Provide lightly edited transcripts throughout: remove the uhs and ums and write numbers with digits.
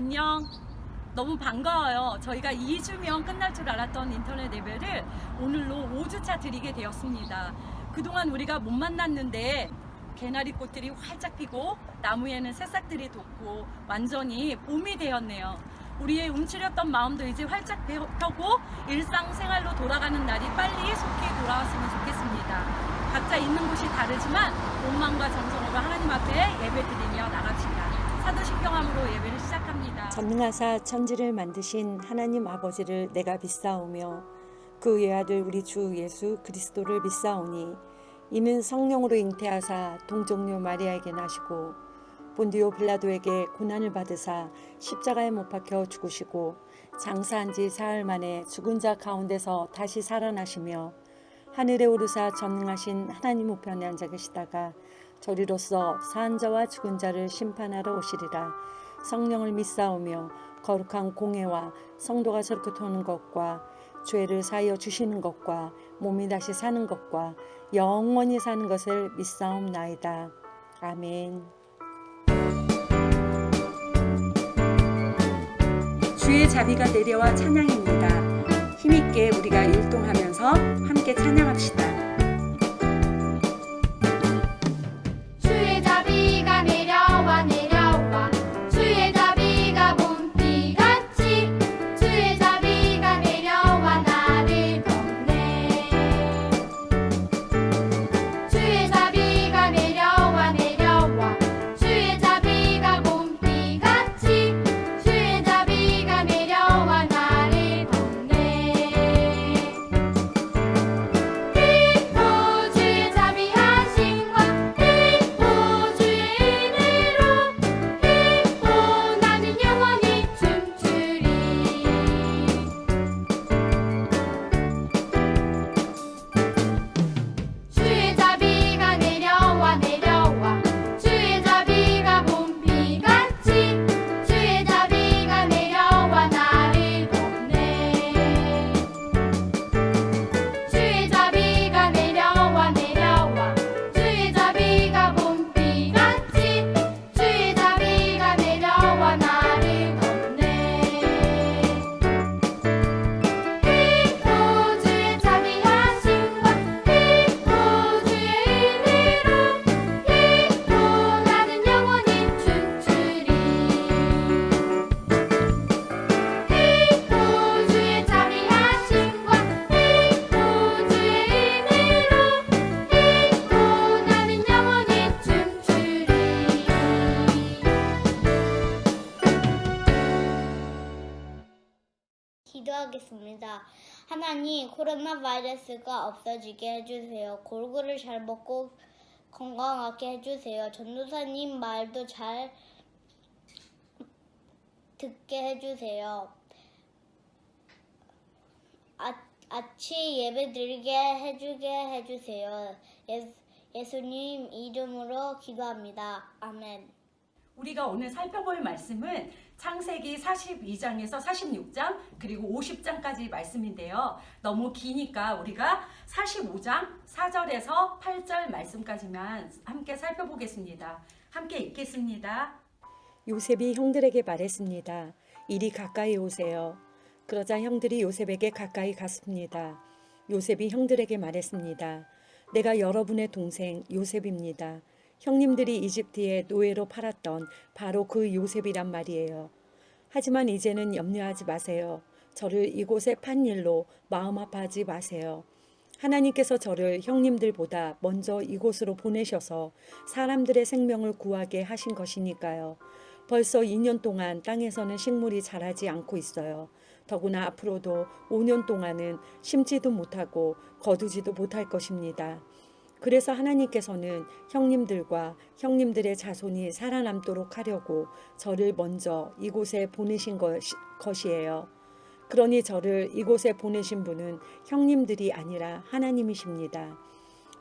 안녕. 너무 반가워요. 저희가 2주면 끝날 줄 알았던 인터넷 예배를 오늘로 5주차 드리게 되었습니다. 그동안 우리가 못 만났는데 개나리 꽃들이 활짝 피고 나무에는 새싹들이 돋고 완전히 봄이 되었네요. 우리의 움츠렸던 마음도 이제 활짝 펴고 일상생활로 돌아가는 날이 빨리 속히 돌아왔으면 좋겠습니다. 각자 있는 곳이 다르지만 온마음과 정성으로 하나님 앞에 예배드리며 나갑시다. 사도신경함으로 예배를 시작합니다. 전능하사 천지를 만드신 하나님 아버지를 내가 믿사오며 그 외아들 우리 주 예수 그리스도를 믿사오니 이는 성령으로 잉태하사 동정녀 마리아에게 나시고 본디오 빌라도에게 고난을 받으사 십자가에 못 박혀 죽으시고 장사한 지 사흘 만에 죽은 자 가운데서 다시 살아나시며 하늘에 오르사 전능하신 하나님 우편에 앉아 계시다가 저리로서 사한 자와 죽은 자를 심판하러 오시리라. 성령을 믿사오며 거룩한 공회와 성도가 저렇게 도는 것과 죄를 사하여 주시는 것과 몸이 다시 사는 것과 영원히 사는 것을 믿사옵나이다. 아멘. 주의 자비가 내려와 찬양입니다. 힘있게 우리가 율동하면서 함께 찬양합시다. 주의 자비가 내려와 내려와 주의 자비가 봄비같이 주의 자비가 내려와 나를 덮네. 주의 자비가 내려와 내려와 주의 자비가 봄비같이 주의 자비가 내려와 나를 덮네. 주의 자비하심과 주의 은혜로 나는 영원히 춤추리. 주의 자비가 내려와 내려와 주의 자비가 봄비같이 주의 자비가 내려와 나를 덮네. 주의 자비가 내려와 내려와 주의 자비가 봄비같이 주의 자비가 내려와 나를 덮네. 주의 자비하심과 주의 은혜로 나는 영원히 춤추리. 주의 자비하심과 주의 은혜로 나는 영원히 춤추리. 기도하겠습니다. 하나님, 코로나 바이러스가 없어지게 해주세요. 골고루 잘 먹고 건강하게 해주세요. 전도사님 말도 잘 듣게 해주세요. 아치 예배 드리게 해주게 해주세요. 예수님 이름으로 기도합니다. 아멘. 우리가 오늘 살펴볼 말씀은 창세기 42장에서 46장 그리고 50장까지 말씀인데요. 너무 기니까 우리가 45장 4절에서 8절 말씀까지만 함께 살펴보겠습니다. 함께 읽겠습니다. 요셉이 형들에게 말했습니다. 이리 가까이 오세요. 그러자 형들이 요셉에게 가까이 갔습니다. 요셉이 형들에게 말했습니다. 내가 여러분의 동생 요셉입니다. 형님들이 이집트에 노예로 팔았던 바로 그 요셉이란 말이에요. 하지만 이제는 염려하지 마세요. 저를 이곳에 판 일로 마음 아파하지 마세요. 하나님께서 저를 형님들보다 먼저 이곳으로 보내셔서 사람들의 생명을 구하게 하신 것이니까요. 벌써 2년 동안 땅에서는 식물이 자라지 않고 있어요. 더구나 앞으로도 5년 동안은 심지도 못하고 거두지도 못할 것입니다. 그래서 하나님께서는 형님들과 형님들의 자손이 살아남도록 하려고 저를 먼저 이곳에 보내신 것이에요. 그러니 저를 이곳에 보내신 분은 형님들이 아니라 하나님이십니다.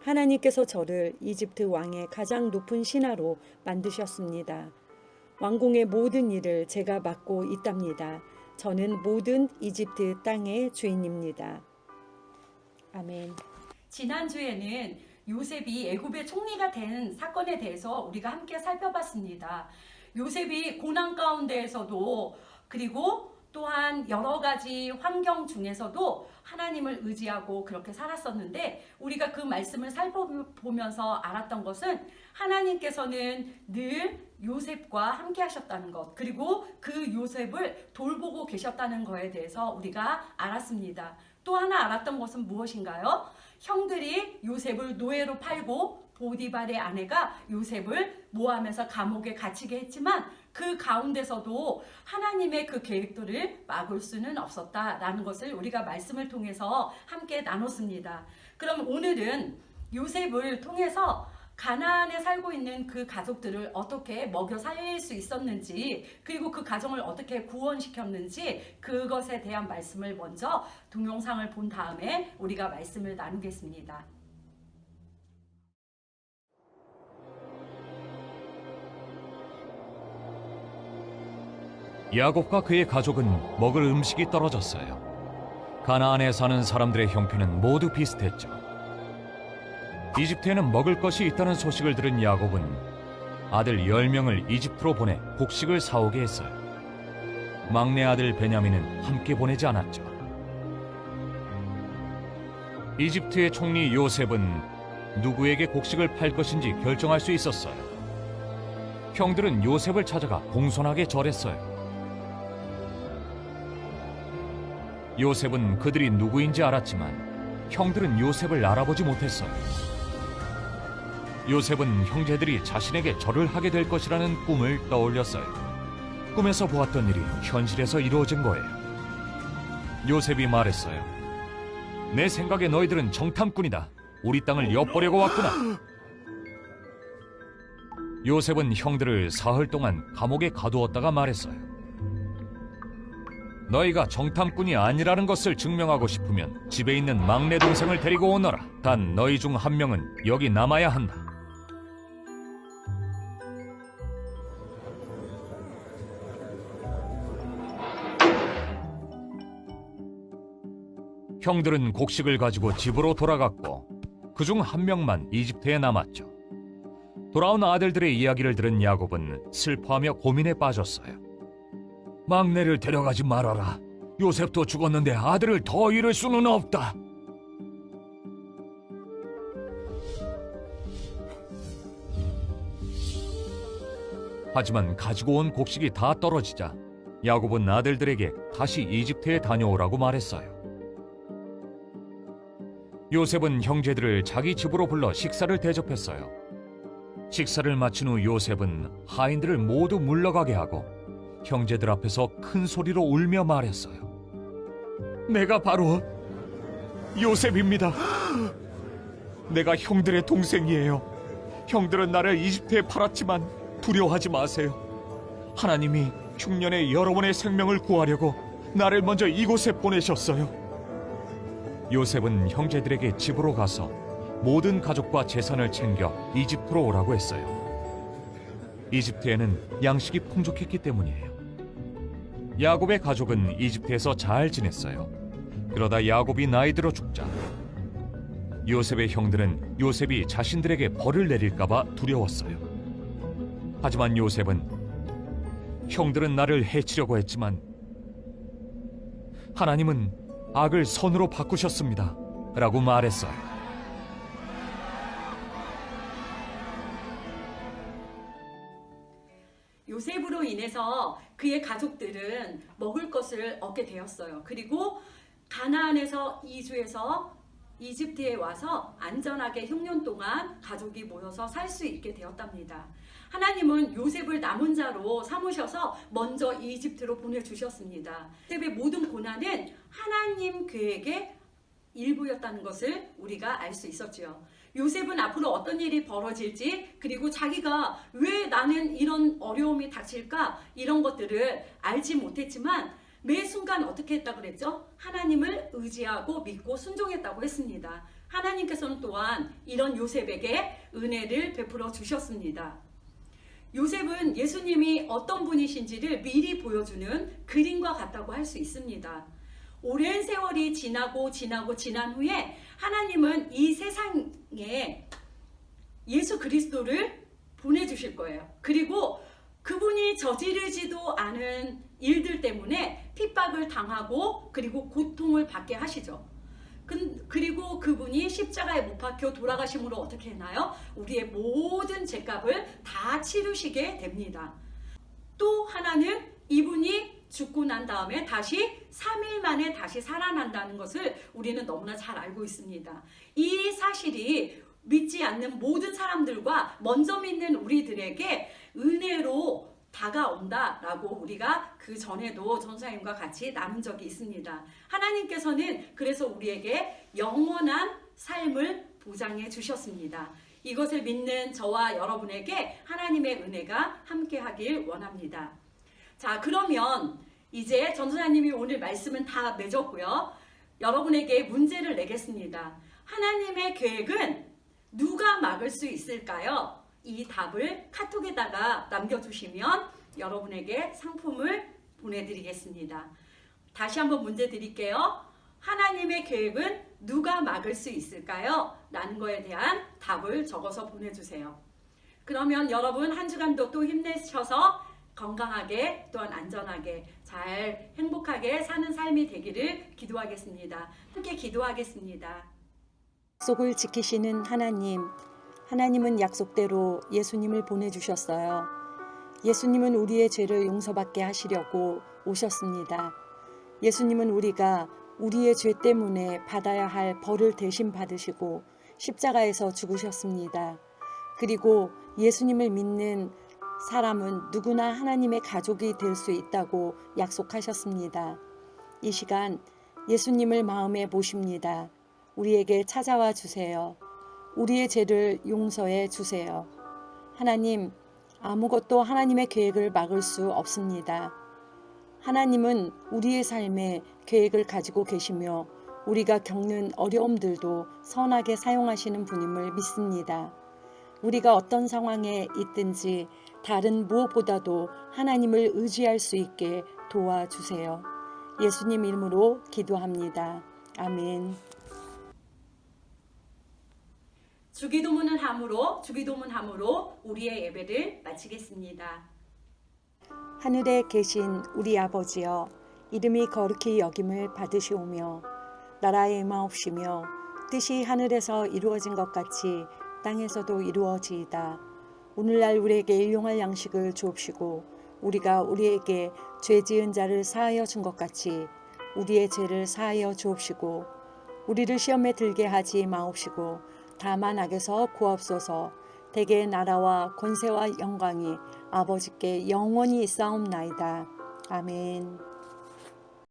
하나님께서 저를 이집트 왕의 가장 높은 신하로 만드셨습니다. 왕궁의 모든 일을 제가 맡고 있답니다. 저는 모든 이집트 땅의 주인입니다. 아멘. 지난주에는 요셉이 애굽의 총리가 된 사건에 대해서 우리가 함께 살펴봤습니다. 요셉이 고난 가운데에서도 그리고 또한 여러 가지 환경 중에서도 하나님을 의지하고 그렇게 살았었는데 우리가 그 말씀을 살펴보면서 알았던 것은 하나님께서는 늘 요셉과 함께 하셨다는 것, 그리고 그 요셉을 돌보고 계셨다는 것에 대해서 우리가 알았습니다. 또 하나 알았던 것은 무엇인가요? 형들이 요셉을 노예로 팔고 보디발의 아내가 요셉을 모함해서 감옥에 갇히게 했지만 그 가운데서도 하나님의 그 계획들을 막을 수는 없었다라는 것을 우리가 말씀을 통해서 함께 나눴습니다. 그럼 오늘은 요셉을 통해서 가나안에 살고 있는 그 가족들을 어떻게 먹여 살릴 수 있었는지, 그리고 그 가정을 어떻게 구원시켰는지 그것에 대한 말씀을 먼저 동영상을 본 다음에 우리가 말씀을 나누겠습니다. 야곱과 그의 가족은 먹을 음식이 떨어졌어요. 가나안에 사는 사람들의 형편은 모두 비슷했죠. 이집트에는 먹을 것이 있다는 소식을 들은 야곱은 아들 10명을 이집트로 보내 곡식을 사오게 했어요. 막내 아들 베냐민은 함께 보내지 않았죠. 이집트의 총리 요셉은 누구에게 곡식을 팔 것인지 결정할 수 있었어요. 형들은 요셉을 찾아가 공손하게 절했어요. 요셉은 그들이 누구인지 알았지만 형들은 요셉을 알아보지 못했어요. 요셉은 형제들이 자신에게 절을 하게 될 것이라는 꿈을 떠올렸어요. 꿈에서 보았던 일이 현실에서 이루어진 거예요. 요셉이 말했어요. 내 생각에 너희들은 정탐꾼이다. 우리 땅을 엿보려고 왔구나. 요셉은 형들을 사흘 동안 감옥에 가두었다가 말했어요. 너희가 정탐꾼이 아니라는 것을 증명하고 싶으면 집에 있는 막내 동생을 데리고 오너라. 단 너희 중 한 명은 여기 남아야 한다. 형들은 곡식을 가지고 집으로 돌아갔고 그중 한 명만 이집트에 남았죠. 돌아온 아들들의 이야기를 들은 야곱은 슬퍼하며 고민에 빠졌어요. 막내를 데려가지 말아라. 요셉도 죽었는데 아들을 더 잃을 수는 없다. 하지만 가지고 온 곡식이 다 떨어지자 야곱은 아들들에게 다시 이집트에 다녀오라고 말했어요. 요셉은 형제들을 자기 집으로 불러 식사를 대접했어요. 식사를 마친 후 요셉은 하인들을 모두 물러가게 하고 형제들 앞에서 큰 소리로 울며 말했어요. 내가 바로 요셉입니다. 내가 형들의 동생이에요. 형들은 나를 이집트에 팔았지만 두려워하지 마세요. 하나님이 흉년에 여러분의 생명을 구하려고 나를 먼저 이곳에 보내셨어요. 요셉은 형제들에게 집으로 가서 모든 가족과 재산을 챙겨 이집트로 오라고 했어요. 이집트에는 양식이 풍족했기 때문이에요. 야곱의 가족은 이집트에서 잘 지냈어요. 그러다 야곱이 나이 들어 죽자 요셉의 형들은 요셉이 자신들에게 벌을 내릴까봐 두려웠어요. 하지만 요셉은 형들은 나를 해치려고 했지만 하나님은 악을 선으로 바꾸셨습니다. 라고 말했어요. 요셉으로 인해서 그의 가족들은 먹을 것을 얻게 되었어요. 그리고 가나안에서 이주해서 이집트에 와서 안전하게 흉년 동안 가족이 모여서 살 수 있게 되었답니다. 하나님은 요셉을 남은 자로 삼으셔서 먼저 이집트로 보내주셨습니다. 요셉의 모든 고난은 하나님 계획의 일부였다는 것을 우리가 알 수 있었지요. 요셉은 앞으로 어떤 일이 벌어질지, 그리고 자기가 왜 나는 이런 어려움이 닥칠까, 이런 것들을 알지 못했지만 매 순간 어떻게 했다고 그랬죠? 하나님을 의지하고 믿고 순종했다고 했습니다. 하나님께서는 또한 이런 요셉에게 은혜를 베풀어 주셨습니다. 요셉은 예수님이 어떤 분이신지를 미리 보여주는 그림과 같다고 할 수 있습니다. 오랜 세월이 지난 후에 하나님은 이 세상에 예수 그리스도를 보내주실 거예요. 그리고 그분이 저지르지도 않은 일들 때문에 핍박을 당하고 그리고 고통을 받게 하시죠. 그리고 그분이 십자가에 못 박혀 돌아가심으로 어떻게 했나요? 우리의 모든 죄값을 다 치르시게 됩니다. 또 하나는 이분이 죽고 난 다음에 다시 3일 만에 다시 살아난다는 것을 우리는 너무나 잘 알고 있습니다. 이 사실이 믿지 않는 모든 사람들과 먼저 믿는 우리들에게 은혜로 다가온다라고 우리가 그 전에도 전사님과 같이 나눈 적이 있습니다. 하나님께서는 그래서 우리에게 영원한 삶을 보장해 주셨습니다. 이것을 믿는 저와 여러분에게 하나님의 은혜가 함께하길 원합니다. 자, 그러면 이제 전도사님이 오늘 말씀은 다 맺었고요. 여러분에게 문제를 내겠습니다. 하나님의 계획은 누가 막을 수 있을까요? 이 답을 카톡에다가 남겨주시면 여러분에게 상품을 보내드리겠습니다. 다시 한번 문제 드릴게요. 하나님의 계획은 누가 막을 수 있을까요? 라는 거에 대한 답을 적어서 보내주세요. 그러면 여러분 한 주간도 또 힘내셔서 건강하게 또한 안전하게 잘 행복하게 사는 삶이 되기를 기도하겠습니다. 함께 기도하겠습니다. 약속을 지키시는 하나님, 하나님은 약속대로 예수님을 보내주셨어요. 예수님은 우리의 죄를 용서받게 하시려고 오셨습니다. 예수님은 우리가 우리의 죄 때문에 받아야 할 벌을 대신 받으시고 십자가에서 죽으셨습니다. 그리고 예수님을 믿는 사람은 누구나 하나님의 가족이 될 수 있다고 약속하셨습니다. 이 시간 예수님을 마음에 모십니다. 우리에게 찾아와 주세요. 우리의 죄를 용서해 주세요. 하나님, 아무것도 하나님의 계획을 막을 수 없습니다. 하나님은 우리의 삶에 계획을 가지고 계시며 우리가 겪는 어려움들도 선하게 사용하시는 분임을 믿습니다. 우리가 어떤 상황에 있든지 다른 무엇보다도 하나님을 의지할 수 있게 도와주세요. 예수님 이름으로 기도합니다. 아멘. 주기도문을 함으로 우리의 예배를 마치겠습니다. 하늘에 계신 우리 아버지여, 이름이 거룩히 여김을 받으시오며 나라의 임하옵시며 뜻이 하늘에서 이루어진 것 같이 땅에서도 이루어지이다. 오늘날 우리에게 일용할 양식을 주옵시고 우리가 우리에게 죄 지은 자를 사하여 준 것 같이 우리의 죄를 사하여 주옵시고 우리를 시험에 들게 하지 마옵시고 다만 악에서 구하옵소서. 대개의 나라와 권세와 영광이 아버지께 영원히 있사옵나이다. 아멘.